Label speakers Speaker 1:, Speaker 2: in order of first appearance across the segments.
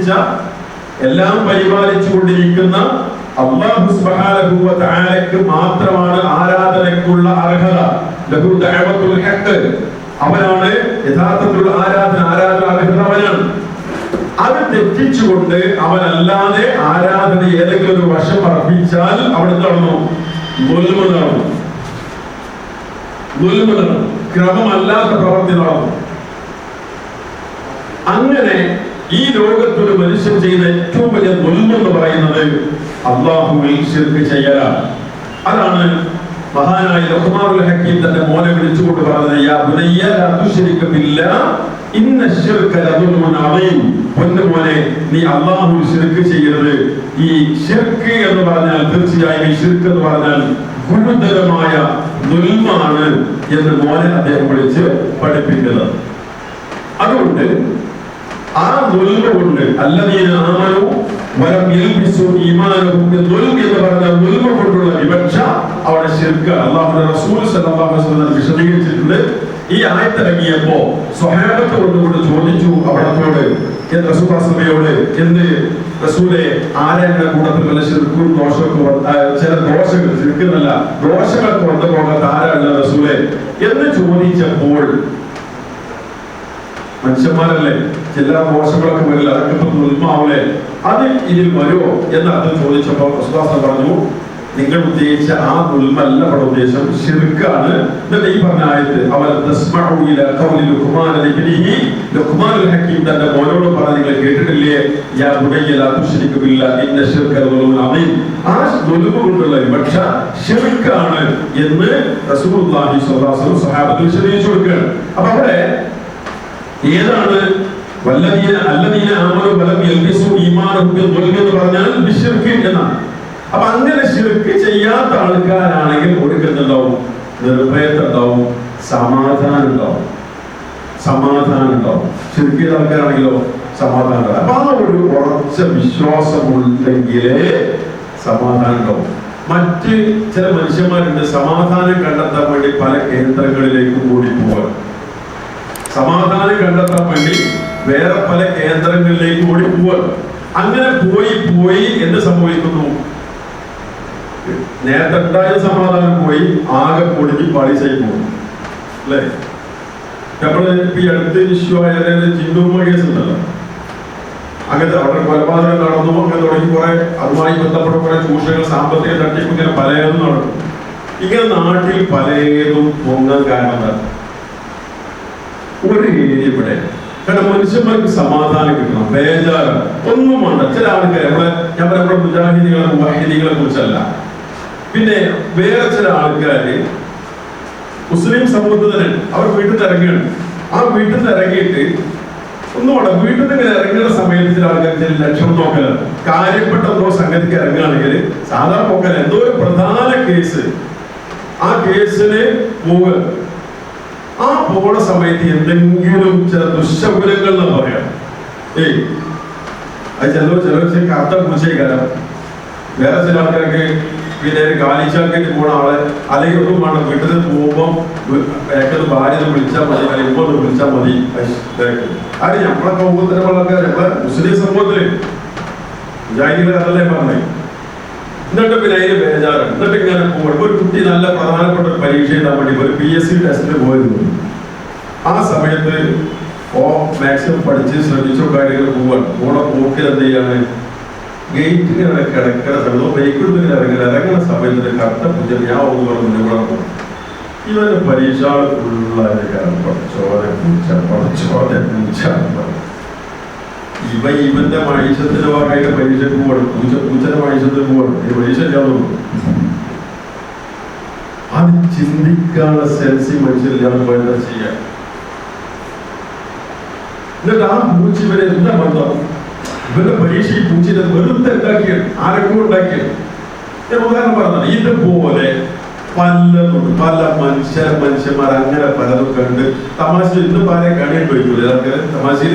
Speaker 1: സൃഷ്ടിച്ച എല്ലാം പരിപാലിച്ചു കൊണ്ടിരിക്കുന്ന അല്ലാഹു സുബ്ഹാനഹു വ തആലയ്ക്ക് മാത്രമാണ് ആരാധനയ്ക്കുള്ള അർഹത. ലഹു ദഅവത്തുൽ ഹഖ്, അവനാണ് യഥാർത്ഥത്തിലുള്ള ആരാധന അർഹത അവനാണ്. അത് തെറ്റിച്ചുകൊണ്ട് അവനല്ലാതെ ആരാധന ഏതെങ്കിലും ഒരു വശം അർപ്പിച്ചാൽ അവിടെ നടന്നു ദുൽമ നടന്നു, ക്രമമല്ലാത്ത പ്രവൃത്തി നടന്നു. അങ്ങനെ ഈ ലോകത്തൊരു മനുഷ്യൻ ചെയ്യുന്ന ഏറ്റവും വലിയ ദുൽമ എന്ന് പറയുന്നത് അല്ലാഹുവിൽ ശിർക്ക് ചെയ്യലാണ്. അതാണ് മഹാനായ ലുഖ്മാനുൽ ഹക്കീം തന്റെ മോനെ വിളിച്ചുകൊണ്ട് പറഞ്ഞത്, യാ ബുനയ്യ ലാ തുശ്രിക ബില്ലാഹ് ഇന്ന ശിർക ലദുൽമുൻ അദീം. പൊന്നുമോനെ, നീ അല്ലാഹുവിൽ ശിർക്ക് ചെയ്യരുത്. ഈ ശിർക്ക് എന്ന് പറഞ്ഞാൽ തീർച്ചയായും ഈ ശിർക്ക് എന്ന് പറഞ്ഞാൽ ഗുരുതരമായ ദുൽമാണ് എന്ന് മോനെ അദ്ദേഹം വിളിച്ച് പഠിപ്പിക്കുന്നത്. അതുകൊണ്ട് ആ ദുൽമ കൊണ്ട് അല്ലദീന ആമനൂ വലം യൽബിസു ഈമാനഹും ബിദുൽമി എന്ന് പറഞ്ഞ ദുൽമ കൊണ്ടുള്ള വിവക്ഷ അവിടെ ശിർക്ക്. അല്ലാഹുവിന്റെ റസൂൽ സല്ലല്ലാഹു അലൈഹി വസല്ലം വിശദീകരിച്ചിട്ടുണ്ട്. ഈ ആയത്ത് ഇറങ്ങിയപ്പോ സ്വഹാബത്ത് കൊണ്ടുകൊണ്ട് ചോദിച്ചു അവിടത്തോട്, റസൂലുള്ളാഹിയോട്, എന്ത് റസൂലെ, ആരാന്റെ കൂട്ടത്തിൽ വല്ല ശിർക്കും ദോഷമൊക്കെ ചില ദോഷങ്ങൾ ശിർക്കുന്നല്ല ദോഷങ്ങളൊക്കെ വന്നു പോകാത്ത ആരാണ് റസൂലെ എന്ന് ചോദിച്ചപ്പോൾ, മനുഷ്യന്മാരല്ലേ, ചില ദോഷങ്ങളൊക്കെ വരില്ല, അതൊക്കെ ഇപ്പൊ ദുൽമാവൂലേ, അത് ഇതിൽ വരുമോ എന്ന് അത് ചോദിച്ചപ്പോൾ റസൂലുള്ളാഹി പറഞ്ഞു, നിങ്ങൾ ഉദ്ദേശിച്ച ആ ദുൽമല്ല ഇവിടെ ഉദ്ദേശം, ശിർക്കാണ്. എന്നിട്ട് ഈ പറഞ്ഞ ആയത്ത് അവൽ തസ്മഉ ഇലാ ഖൗലി ലുഖ്മാൻ ലിബ്നിഹി, ലുഖ്മാനുൽ ഹക്കീം തന്റെ മോനോട് പറഞ്ഞ നിങ്ങൾ കേട്ടിട്ടില്ലേ, യാ ബുനയ്യ ലാ തുശ്രിക ബില്ലാഹി ഇന്ന ശിർക ലദുൽമുൻ അദീം. ആ ദുൽമ കൊണ്ടുള്ള വിവക്ഷ ശിർക്കാണ് എന്ന് റസൂലുള്ളാഹി സ്വല്ലല്ലാഹു അലൈഹി വസല്ലം സ്വഹാബത്തിന് വിശദീകരിച്ചു കൊടുക്കുകയാണ്. അപ്പൊ അവിടെ ഏതാണ് അല്ലദീന ആമനൂ വലം യൽബിസു ഈമാനഹും ബിദുൽമി എന്ന് പറഞ്ഞാൽ ബിശ്ശിർക്ക് എന്നാണ്. അപ്പൊ അങ്ങനെ ശിർക്ക് ചെയ്യാത്ത ആൾക്കാരാണെങ്കിൽ ഒരുക്കുന്നുണ്ടാവും, നിർഭയത്തുണ്ടാവും, സമാധാനം ഉണ്ടാവും. ശിർക്ക് ചെയ്ത ആൾക്കാരാണെങ്കിലോ സമാധാനം ഉണ്ടാവും. അപ്പൊ ആ ഒരു ഉറച്ച വിശ്വാസമുണ്ടെങ്കിലേ സമാധാനം ഉണ്ടാവും. മറ്റ് ചില മനുഷ്യന്മാരുണ്ട് സമാധാനം കണ്ടെത്താൻ വേണ്ടി പല കേന്ദ്രങ്ങളിലേക്കും കൂടി പോകാൻ, സമാധാനം കണ്ടെത്താൻ വേണ്ടി വേറെ പല കേന്ദ്രങ്ങളിലേക്ക് ഓടി പോവാൻ. അങ്ങനെ പോയി എന്ത് സംഭവിക്കുന്നു? നേരത്തെ ഉണ്ടായ സമാധാനം പോയി ആകെ പൊടിഞ്ഞ് പാളിച്ചായി പോകും അല്ലേ? നമ്മള് ഇപ്പൊ ഈ അടുത്ത് വിശ്വായ ചിന്തൂമ കേസ് ഉണ്ടല്ലോ, അങ്ങനത്തെ അവിടെ കൊലപാതകം നടന്നു, അങ്ങനെ തുടങ്ങി കുറെ അതുമായി ബന്ധപ്പെട്ട കുറെ ചൂഷണങ്ങൾ, സാമ്പത്തിക തട്ടിപ്പ്, ഇങ്ങനെ പലതും നടക്കും. ഇങ്ങനെ നാട്ടിൽ പലതും പൊങ്ങാൻ കാരണം ഒരു ഏരിയ ഇവിടെ, കാരണം മനുഷ്യന്മാർക്ക് സമാധാനം കിട്ടണം, ബേജാറാണ്, ഒന്നും വേണ്ട. ചില ആൾക്കാർ നമ്മുടെ മുജാഹിദികളെ മുവാഹിദികളെ കുറിച്ചല്ല, പിന്നെ വേറെ ചില ആൾക്കാര് മുസ്ലിം സമൂഹത്തിൽ തന്നെ അവർ വീട്ടിൽ നിന്ന് ഇറങ്ങുകയാണ്. ആ വീട്ടിൽ നിന്ന് ഇറങ്ങിയിട്ട് ഒന്നും വേണ്ട, വീട്ടിൽ നിന്ന് ഇങ്ങനെ ഇറങ്ങുന്ന സമയത്ത് ചില ആൾക്കാർ ചില ലക്ഷണം നോക്കലാണ്, കാര്യപ്പെട്ട എന്തോ സംഗതിക്ക് ഇറങ്ങുകയാണെങ്കിൽ സാധാരണ നോക്കല എന്തോ ഒരു പ്രധാന കേസ്, ആ കേസിന് പോവുക. ആ പോണ സമയത്ത് എന്തെങ്കിലും ചില ദുശ്ശകുലങ്ങൾ എന്ന് പറയാം. അത് ചിലർ കറുത്ത പൂച്ചയ്ക്കാരം, വേറെ ചില ആൾക്കാർക്ക് പിന്നെ ഗാലിച്ചാക്കിട്ട് പോണ ആള്, അല്ലെങ്കിൽ ഒന്നും വേണം, വീട്ടിൽ നിന്ന് പോകുമ്പോൾ ഭാര്യനെ വിളിച്ചാൽ മതി, അല്ലെങ്കിൽ ഇങ്ങോട്ട് വിളിച്ചാൽ മതി. അത് നമ്മളെ സമൂഹത്തിലുള്ള നമ്മളെ മുസ്ലിം സമൂഹത്തില് മുജാഹിദികളെ അതല്ലേ പറഞ്ഞേ. എന്നിട്ട് പിന്നെ അതിന് ബേജാറാണ്. എന്നിട്ട് ഇങ്ങനെ പോകും. ഒരു കുട്ടി നല്ല പ്രധാനപ്പെട്ട ഒരു പരീക്ഷ എഴുതാൻ വേണ്ടി ഒരു PSC ടെസ്റ്റിന് പോയിരുന്നു. ആ സമയത്ത് മാക്സിമം പഠിച്ച് ശ്രമിച്ചോ കാര്യങ്ങൾ പോവാണ്. പോക്കിൽ എന്ത് ചെയ്യാണ്, ഗേറ്റിങ്ങനെ കിടക്കുന്ന സമയത്ത് ബൈക്കെടുത്ത് ഇറങ്ങുന്ന സമയത്ത് കറുത്ത പൂജ ഞാൻ ഒന്ന് പറഞ്ഞു പോകും. ഇവന്റെ പരീക്ഷ ഫുള്ളായിട്ട് കാരണം പഠിച്ചോടെ പൂച്ച ഇവന്റെ മനുഷ്യത്തിന്റെ ഭാഗമായിട്ട് പരീക്ഷയ്ക്ക് പോകണം, പൂച്ചന്റെ മനുഷ്യത്തിന് പോകണം. ഈ പരീക്ഷ ഇല്ലാതെ അത് ചിന്തിക്കാനുള്ള സെൻസ് മനുഷ്യരില്ലാതെ പോയെന്താ ചെയ്യാൻ? എന്നിട്ട് ആ പൂച്ച ഇവരെ എന്താ ബന്ധം? ഇവരുടെ പരീക്ഷ ഈ പൂച്ചിനെ വെറുതെ ഉണ്ടാക്കിയത്, ആരൊക്കെ ഉണ്ടാക്കിയത്. ഞാൻ ഉദാഹരണം പറഞ്ഞത് ഇതുപോലെ പലതും പല മനുഷ്യന്മാർ അങ്ങനെ പലതും കണ്ട് തമാശ ഇന്ന് പാരെ കണിയിട്ട് വയ്ക്കൂല. തമാശയിൽ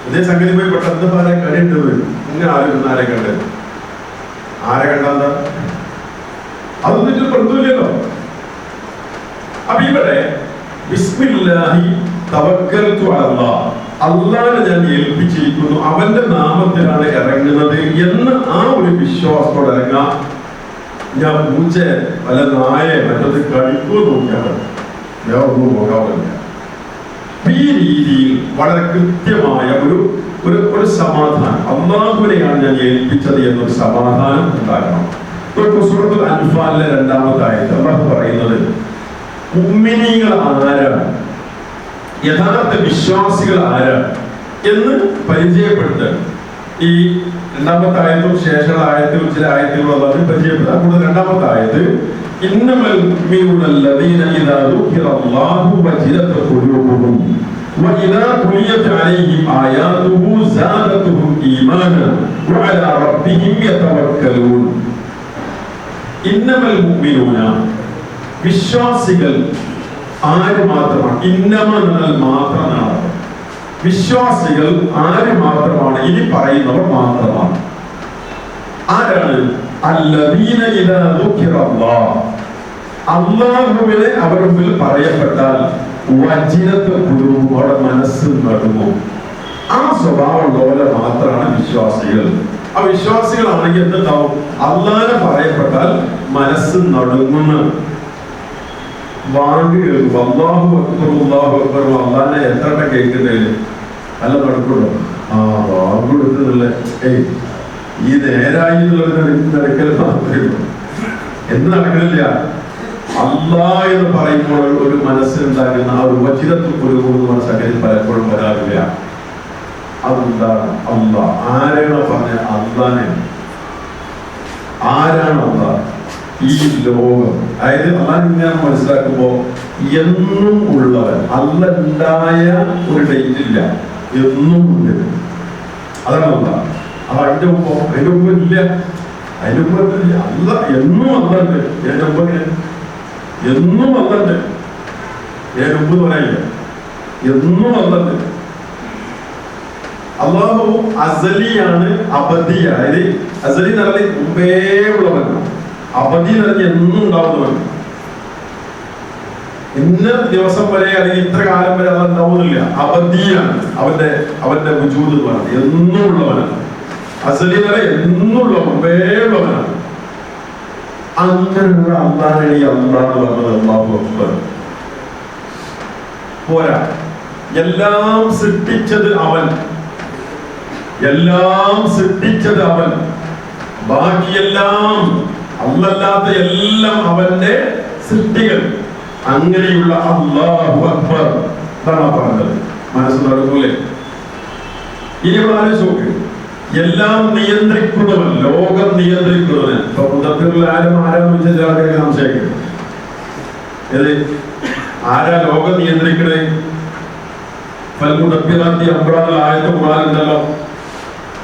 Speaker 1: ഇതേ സംഗതി പോയി പെട്ടെന്ന് പാരെ കണിയിട്ട് വരും. ഇങ്ങനെ ആരും ആരെ കണ്ടത്, ആരെ കണ്ടാ അതൊന്നും പെടുത്തൂല്ലോ. അപ്പൊ ഇവിടെ ബിസ്മില്ലാഹി തവക്കൽതു അലല്ലാഹ്, അള്ളാഹനെ ഞാൻ ഏൽപ്പിച്ചിരിക്കുന്നു, അവന്റെ നാമത്തിലാണ് ഇറങ്ങുന്നത് എന്ന് ആ ഒരു വിശ്വാസത്തോടെ ഇറങ്ങാം. ഞാൻ പൂച്ച വല്ല നായെ മറ്റത് കഴിക്കുമോ നോക്കിയാൽ ഞാൻ ഒന്നും നോക്കാവില്ല. ഈ രീതിയിൽ വളരെ കൃത്യമായ ഒരു സമാധാനം, അള്ളാഹുവിനെയാണ് ഞാൻ ഏൽപ്പിച്ചത് എന്നൊരു സമാധാനം ഉണ്ടാകണം. സൂറത്തുൽ അൻഫാലിലെ 2-ാമത്തെ ആയത്ത് അല്ലാഹു പറയുന്നത് മുഅ്മിനീങ്ങൾ ആരാണ്, യഥാർത്ഥ വിശ്വാസികൾ ആരാണ് എന്ന് പരിചയപ്പെടുത്തുക. ഈ 2-ാമത്തെ ആയത്തും ശേഷമുള്ള ആയത്തും ചില ആയത്തുകളും അല്ലാതെ പരിചയപ്പെടുത്തുക. അതുകൊണ്ട് 2-ാമത്തെ ആയത്ത് ഇന്നമൽ മുഅ്മിനൂന അല്ലദീന ഇദാ ദുഖിറല്ലാഹു വജിലത് ഖുലൂബുഹും വഇദാ തുലിയത് അലൈഹിം ആയാതുഹു സാദതുഹും ഈമാനാ വഅലാ റബ്ബിഹിം യതവക്കലൂൻ. ഇന്നമൽ മുഅ്മിനൂന വിശ്വാസികൾ ആര് മാത്രമാണ്? ഇന്നമ എന്നാൽ മാത്രമാണ്. വിശ്വാസികൾ ആര് മാത്രമാണ്? ഇനി പറയുന്നവർ മാത്രമാണ്. ആരാണ്? അല്ലദീന ഇദാ ദുഖിറല്ലാഹ്, അല്ലാഹുവിനെ അവരുടെ മുമ്പിൽ പറയപ്പെട്ടാൽ വജിലത്ത് ഖുലൂബുഹും, അവരുടെ മനസ്സ് നടുങ്ങും. ആ സ്വഭാവമുള്ളവരെ മാത്രമാണ് വിശ്വാസികൾ. ആ വിശ്വാസികളാണെങ്കിൽ എന്തുണ്ടാവും? അല്ലാഹനെ പറയപ്പെട്ടാൽ മനസ്സ് നടുങ്ങുന്ന വാങ്ങി കേൾക്കും. അല്ലാഹു അക്ബർ അല്ലാഹു അക്ബർ, അല്ലാഹനെ എത്ര കേൾക്കുന്നില്ല, അല്ല നടക്കുള്ളൂ. ആ വാങ്ങ് കൊടുക്കുന്നില്ല, ഈ നേരായി നടക്കൽ മാത്രമേ ഉള്ളൂ. എന്ത് നടക്കുന്നില്ല? അല്ലാഹ് എന്ന് പറയുമ്പോൾ ഒരു മനസ്സിലുണ്ടാകുന്ന ആ ഒരു വജിലത്ത് ഖുലൂബ് മനസ്സകലിൽ പലപ്പോഴും വരാറില്ല. അതെന്താണ്? അല്ലാഹ്. ആരാണ് പറഞ്ഞ? അല്ലാഹനെ. ആരാണ് അല്ലാഹ്? ഈ ലോകം, അതായത് അല്ലാഹ് ഇങ്ങനെ മനസ്സിലാക്കുമ്പോ എന്നും ഉള്ളവൻ, അല്ല ഉണ്ടായ ഒരു ഡേറ്റ് ഇല്ല, എന്നും ഉണ്ട്. അതാണ് അല്ലാഹ്. അതിന്റെ മുമ്പ് ഇല്ല, അതിന്റെ മുമ്പ് അല്ല, എന്നും അല്ലുണ്ട്. എന്റെ മുമ്പ് എന്നും അല്ലുണ്ട്. ഞാൻ മുമ്പ് പറയില്ല, എന്നും അല്ലുണ്ട്. അല്ലാഹു അസലിയാണ്, അബദിയാണ്. അതായത് അസലി എന്ന് പറഞ്ഞാൽ മുമ്പേ ഉള്ളവനാണ്, അബദി എന്ന് പറഞ്ഞാൽ എന്നും ഉണ്ടാവുന്നവൻ. ഇന്ന ദിവസം വരെ അല്ലെങ്കിൽ ഇത്ര കാലം വരെ അത് ഉണ്ടാവുന്നില്ല. അബദിയാണ് അവന്റെ വജൂദ് എന്ന് പറയുന്നത്, എന്നും ഉള്ളവനാണ്. അസലി എന്ന് പറഞ്ഞാൽ എന്നുമുള്ള മുമ്പേ ഉള്ളവനാണ്. അങ്ങനെയുള്ള അല്ലാഹനെ അല്ലാഹ് പറഞ്ഞത് അല്ലാഹു അക്ബർ പോരാ. എല്ലാം സൃഷ്ടിച്ചത് അവൻ, എല്ലാം സൃഷ്ടിച്ചത് അവൻ, ബാക്കിയെല്ലാം അല്ലല്ലാത്ത എല്ലാം അവന്റെ സൃഷ്ടികൾ. അങ്ങനെയുള്ള അല്ലാഹു അക്ബർ എന്നാണ് പറഞ്ഞത്. മനസ്സ് നടക്കൂലേ? ഇനി ഇവിടെ ആലോചിച്ച് നോക്ക്. എല്ലാം നിയന്ത്രിക്കുന്നവൻ, ലോകം നിയന്ത്രിക്കുന്നവൻ. ഇപ്പൊ മുദബ്ബിറുൽ ആലം ആരാന്ന് വെച്ചാൽ ആൾക്കാർക്ക് സംശയിക്കും. ഏത് ആരാ ലോകം നിയന്ത്രിക്കണേ? ഫൽമുദബ്ബിറാത്തി അംറാ ആയത്ത് ഖുർആനിലുണ്ടല്ലോ.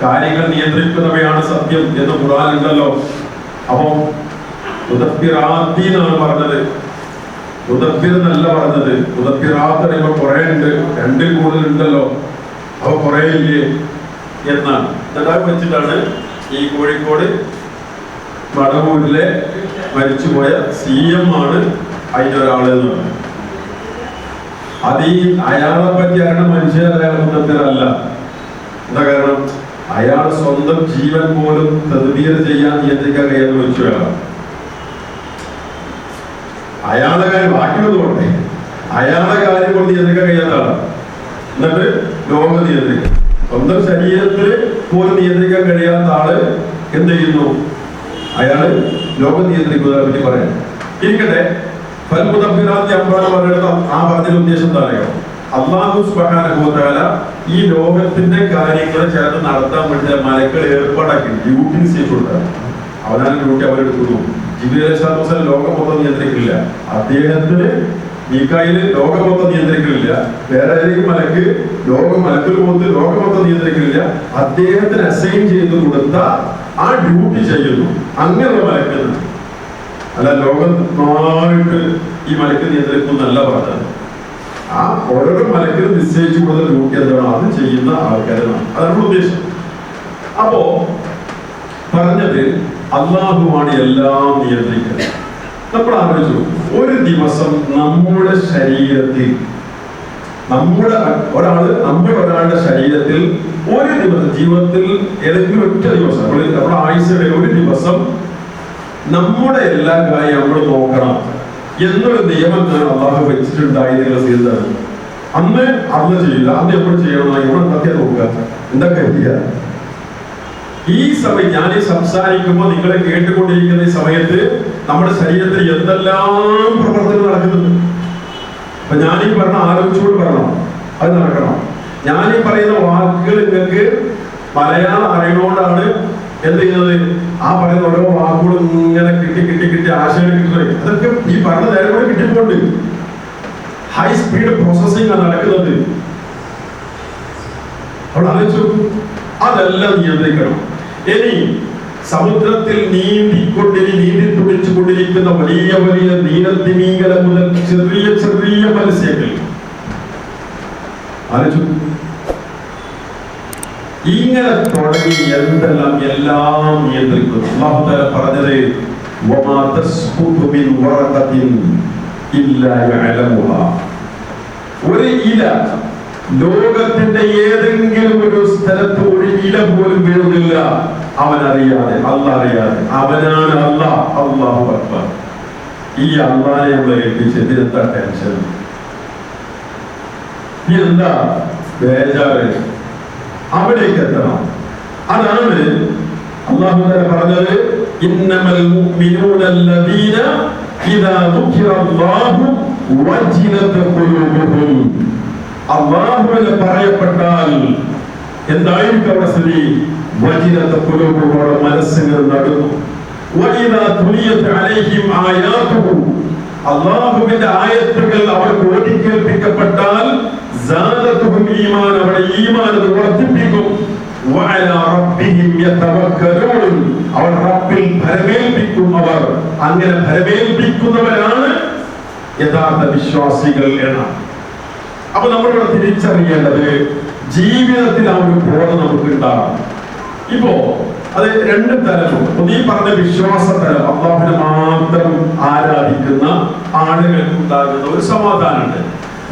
Speaker 1: കാര്യങ്ങൾ നിയന്ത്രിക്കുന്നവയാണ് സത്യം എന്ന് ഖുർആനിലുണ്ടല്ലോ. അപ്പൊ മുദബ്ബിറാത്തി എന്നാണ് പറഞ്ഞത്, മുദബ്ബിർ എന്നല്ല പറഞ്ഞത്. മുദബ്ബിറാത്ത് പറയുമ്പോ കുറെ ഉണ്ട്, 2 കൂടുതലുണ്ടല്ലോ. അപ്പൊ കുറെ ഇല്ലേ എന്നാണ്. ഇതൊക്കെ വെച്ചിട്ടാണ് ഈ കോഴിക്കോട് വടവൂരിലെ മരിച്ചുപോയ CM ആണ് അതിന്റെ ഒരാള് എന്ന് പറഞ്ഞത്. അത് ഈ അയാളെ പറ്റി അറിയണ മനുഷ്യർ അയാൾ മുദബ്ബിറല്ല. എന്താ കാരണം? അയാൾ സ്വന്തം ജീവൻ പോലും തദ്ബീർ ചെയ്യാൻ നിയന്ത്രിക്കാൻ കഴിയാന്ന് വെച്ചു. അയാളുടെ കാര്യം ബാക്കിയുള്ളത് കൊണ്ടേ അയാളുടെ കാര്യം കൊണ്ട് നിയന്ത്രിക്കാൻ കഴിയാത്ത ആളാണ്. എന്നിട്ട് ലോകം നിയന്ത്രിക്കും. സ്വന്തം ശരീരത്തിൽ പോലും നിയന്ത്രിക്കാൻ കഴിയാത്ത ആള് എന്ത് ചെയ്യുന്നു? അയാള് ലോകം നിയന്ത്രിക്കുന്നതിനെ പറ്റി പറയാം. ഇരിക്കട്ടെ, ഫൽമുദബ്ബിറാത്തി അംറാ പറയുന്നത് ആ പറഞ്ഞതിന്റെ ഉദ്ദേശം എന്താണെയോ? അല്ലാഹു സുബ്ഹാനഹു വ തആല ഈ ലോകത്തിന്റെ കാര്യങ്ങൾ ചേർത്ത് നടത്താൻ വേണ്ടി മലക്കൾ ഏർപ്പാടാക്കി ഡ്യൂട്ടി നിശ്ചയിച്ചു കൊടുക്കുക. അവനാണ് ഡ്യൂട്ടി അവരെടുക്കുന്നു. ജിബ്രീൽ അലൈഹിസ്സലാത്തു വസ്സലാം ലോകം മൊത്തം നിയന്ത്രിക്കില്ല. അദ്ദേഹത്തിന് മീകായിൽ ലോകം മൊത്തം നിയന്ത്രിക്കില്ല. വേറെ ഏതെങ്കിലും മലക്ക് മലക്കിൽ പോത്ത് ലോകം മൊത്തം നിയന്ത്രിക്കില്ല. അദ്ദേഹത്തിന് അസൈൻ ചെയ്ത് കൊടുത്ത ആ ഡ്യൂട്ടി ചെയ്യുന്നു. അങ്ങനെയുള്ള മലക്ക് അല്ല ലോകം മാറിയിട്ട് ഈ മലക്ക് നിയന്ത്രിക്കുന്നല്ല പറഞ്ഞത്. ആ ഓരോരോ മലക്കിലും നിശ്ചയിച്ചു കൊടുത്ത ഡ്യൂട്ടി എന്താണോ അത് ചെയ്യുന്ന ആൾക്കാരാണ്. അതാണ് ഉദ്ദേശം. അപ്പോ പറഞ്ഞത് അല്ലാഹുവാണ് എല്ലാം നമ്മുടെ ഒരാളുടെ ശരീരത്തിൽ ഒരു ദിവസം, ജീവിതത്തിൽ ഏതെങ്കിലും ഒറ്റ ദിവസം, നമ്മുടെ ആയുസ്സുടെ ഒരു ദിവസം നമ്മുടെ എല്ലാ കാര്യം നമ്മൾ നോക്കണം എന്നൊരു നിയമം അള്ളാഹു വെച്ചിട്ടുണ്ടായിരുന്നില്ല. ചെയ്തതാണ് അന്ന് ചെയ്യില്ല, അന്ന് എപ്പോഴും ചെയ്യണം, ഇവിടെ എന്തൊക്കെ നോക്കുക, എന്തൊക്കെ ചെയ്യുക. ഈ സമയം ഞാൻ ഈ സംസാരിക്കുമ്പോൾ നിങ്ങളെ കേട്ടുകൊണ്ടിരിക്കുന്ന ഈ സമയത്ത് നമ്മുടെ ശരീരത്തിൽ എന്തെല്ലാം പ്രവർത്തനം നടക്കുന്നുണ്ട്. അപ്പൊ ഞാനീ പറഞ്ഞ ആലോചിച്ചുകൊണ്ട് പറയണം, അത് നടക്കണം. ഞാനീ പറയുന്ന വാക്കുകൾ നിങ്ങൾക്ക് മലയാളം അറിയണോണ്ടാണ് എന്ത് ചെയ്യുന്നത്, ആ പറയുന്ന ഓരോ വാക്കുകളും ഇങ്ങനെ കിട്ടി ആശയം കിട്ടുന്നത്. അതൊക്കെ ഈ പറഞ്ഞ നേരം കൂടെ കിട്ടിപ്പോണ്ട് ഹൈ സ്പീഡ് പ്രോസസ്സിംഗ് ആണ് നടക്കുന്നത്. അവിടെ ആലോചിച്ചു, അതെല്ലാം നിയന്ത്രിക്കണം. ഇനി സമുദ്രത്തിൽ നീന്തി തുടിച്ചുകൊണ്ടിരിക്കുന്ന വലിയ വലിയ നീലത്തിമീങ്കല മുതൽ ചെറിയ ചെറിയ മത്സ്യങ്ങൾ ആലോചിച്ചു, ഇങ്ങനെ തുടങ്ങി എല്ലാം നിയന്ത്രിക്കുന്നു. അല്ലാഹു തആല പറഞ്ഞത് വമാ തസ്ഖുതു മിൻ വറഖത്തിൻ ഇല്ലാ യഅലമുഹാ. ഒരു ഇല, ലോകത്തിന്റെ ഏതെങ്കിലും ഒരു സ്ഥലത്ത് ഒരു ഇല പോലും വീഴുന്നില്ല അവൻ അറിയാതെ, അല്ലാഹ് അറിയാതെ. അവനാണ് അല്ലാഹ്. അല്ലാഹു അക്ബർ. ഈ അല്ലാഹനെ നമ്മൾ ഏൽപ്പിച്ച് ഇതിനെന്താ ടെൻഷൻ, എന്താ ബേജാറ്? അവിടേക്ക് എത്തണം. അതാണ് അല്ലാഹു തആല പറഞ്ഞത്, ഇന്നമൽ മുഅ്മിനൂന അല്ലദീന ഇദാ ദുകിറല്ലാഹു വജിലത് ഖുലൂബുഹും. അല്ലാഹുവിനെ പറയപ്പെട്ടാൽ എന്തായിരിക്കും അവിടെ സ്ഥിതി? വജിലത് ഖുലൂബുഹും, മനസ്സുകൾ നടുങ്ങും. വഇദാ തുലിയത് അലൈഹിം ആയാതുഹു, അല്ലാഹുവിന്റെ ആയത്തുകൾ അവർക്ക് ഓതിക്കേൽപ്പിക്കപ്പെട്ടാൽ സാദതുഹും ഈമാൻ, അവരുടെ ഈമാൻ അത് വർദ്ധിപ്പിക്കും. വഅലാ റബ്ബിഹിം യതവക്കലൂൻ, അവർ റബ്ബിൽ ഭരമേൽപ്പിക്കും. അവർ അങ്ങനെ ഭരമേൽപ്പിക്കുന്നവരാണ് യഥാർത്ഥ വിശ്വാസികൾ എന്നാണ്. അപ്പൊ നമ്മളിവിടെ തിരിച്ചറിയേണ്ടത് ജീവിതത്തിൽ ആ ഒരു ബോധം നമുക്ക് ഉണ്ടാകും. ഇപ്പോ അത് രണ്ട് തലമുണ്ട്. ഈ പറഞ്ഞ വിശ്വാസ തലം, അല്ലാഹുവിനെ മാത്രം ആരാധിക്കുന്ന ആളുകൾക്ക് ഉണ്ടാകുന്ന ഒരു സമാധാനമുണ്ട്.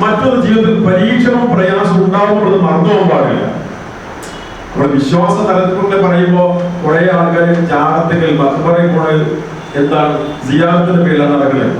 Speaker 1: മറ്റൊരു ജീവിതത്തിൽ പരീക്ഷണവും പ്രയാസവും ഉണ്ടാകുമ്പോൾ മറന്നു പോകാൻ പാടില്ല. നമ്മുടെ വിശ്വാസ തലത്തിലൂടെ പറയുമ്പോൾ കുറെ ആൾക്കാർ ജാറത്തുകൾ മക്ബറയിൽ എന്താണ് സിയാറത്തിന്റെ പേരിലാണ് നടക്കുന്നത്.